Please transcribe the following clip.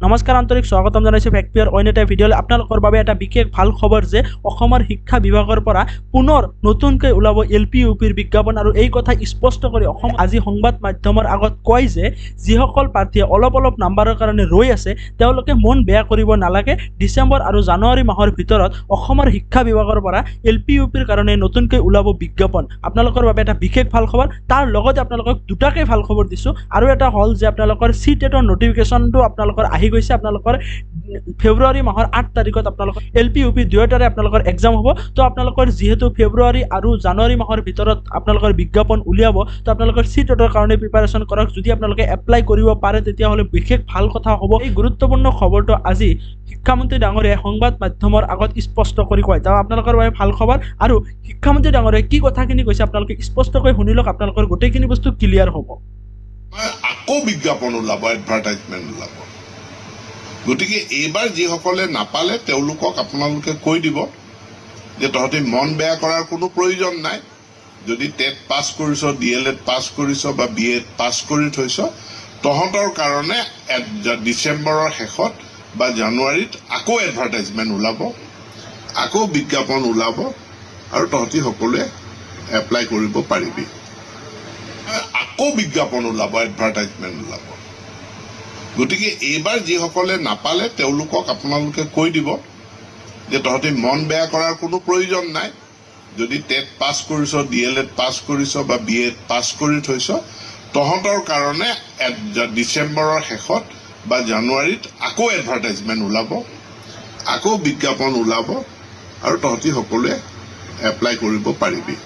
নমস্কাৰ আন্তৰিক স্বাগতম জনাইছোঁ ফেক্টপিয়াৰ অন্য এটা ভিডিঅ'লৈ আপোনালোকৰ বাবে এটা বিশেষ ভাল খবৰ যে অসমৰ শিক্ষা বিভাগৰ পৰা পুনৰ নতুনকৈ ওলাব LP UPৰ বিজ্ঞাপন আৰু এই কথা স্পষ্ট কৰি অসম আজি সংবাদ মাধ্যমৰ আগত কয় যে যিসকল প্ৰাৰ্থীয়ে অলপ নাম্বাৰৰ কাৰণে ৰৈ আছে তেওঁলোকে মন বেয়া কৰিব নালাগে। ডিচেম্বৰ আৰু জানুৱাৰী মাহৰ ভিতৰত অসমৰ শিক্ষা বিভাগৰ পৰা LP UPৰ কাৰণে নতুনকৈ ওলাব বিজ্ঞাপন। আপোনালোকৰ বাবে এটা বিশেষ ভাল খবৰ, তাৰ লগতে আপোনালোকক দুটাকৈ ভাল খবৰ দিছোঁ। আৰু এটা হ'ল যে আপোনালোকৰ CTETৰ নটিফিকেশ্যনটো আপোনালোকৰ আহি গৈছে। আপোনালোকৰ ফেব্ৰুৱাৰী মাহৰ 8 তাৰিখত আপোনালোকৰ LP UP দুয়োটাৰে আপোনালোকৰ এক্সাম হ'ব। তো আপোনালোকৰ যেহেতু ফেব্ৰুৱাৰী আৰু জানুৱাৰী মাহৰ ভিতৰত আপোনালোকৰ বিজ্ঞাপন উলিয়াব, তো আপোনালোকৰ CTETৰ কাৰণে প্ৰিপাৰেশ্যন কৰক। যদি আপোনালোকে এপ্লাই কৰিব পাৰে তেতিয়াহ'লে বিশেষ ভাল কথা হ'ব। এই গুৰুত্বপূৰ্ণ খবৰটো আজি শিক্ষামন্ত্ৰী ডাঙৰীয়াই সংবাদ মাধ্যমৰ আগত স্পষ্ট কৰি কয়। তো আপোনালোকৰ বাবে ভাল খবৰ। আৰু শিক্ষামন্ত্ৰী ডাঙৰীয়াই কি কথাখিনি কৈছে আপোনালোকে স্পষ্টকৈ শুনি লওক, আপোনালোকৰ গোটেইখিনি বস্তু ক্লিয়াৰ হ'ব। আকৌ বিজ্ঞাপন ওলাব, এডভাৰটাইজমেণ্ট ওলাব। গতিকে এইবাৰ যিসকলে নাপালে তেওঁলোকক আপোনালোকে কৈ দিব যে তহঁতি মন বেয়া কৰাৰ কোনো প্ৰয়োজন নাই। যদি টেট পাছ কৰিছ, DLED পাছ কৰিছ বা BEd পাছ কৰি থৈছ, তহঁতৰ কাৰণে ডিচেম্বৰৰ শেষত বা জানুৱাৰীত আকৌ এডভাৰটাইজমেণ্ট ওলাব, আকৌ বিজ্ঞাপন ওলাব আৰু তহঁতি সকলোৱে এপ্লাই কৰিব পাৰিবি। আকৌ বিজ্ঞাপন ওলাব, এডভাৰটাইজমেণ্ট ওলাব। গতিকে এইবাৰ যিসকলে নাপালে তেওঁলোকক আপোনালোকে কৈ দিব যে তহঁতি মন বেয়া কৰাৰ কোনো প্ৰয়োজন নাই। যদি টেট পাছ কৰিছ, DLED পাছ কৰিছ বা BEd পাছ কৰি থৈছ, তহঁতৰ কাৰণে ডিচেম্বৰৰ শেষত বা জানুৱাৰীত আকৌ এডভাৰটাইজমেণ্ট ওলাব, আকৌ বিজ্ঞাপন ওলাব আৰু তহঁতি সকলোৱে এপ্লাই কৰিব পাৰিবি।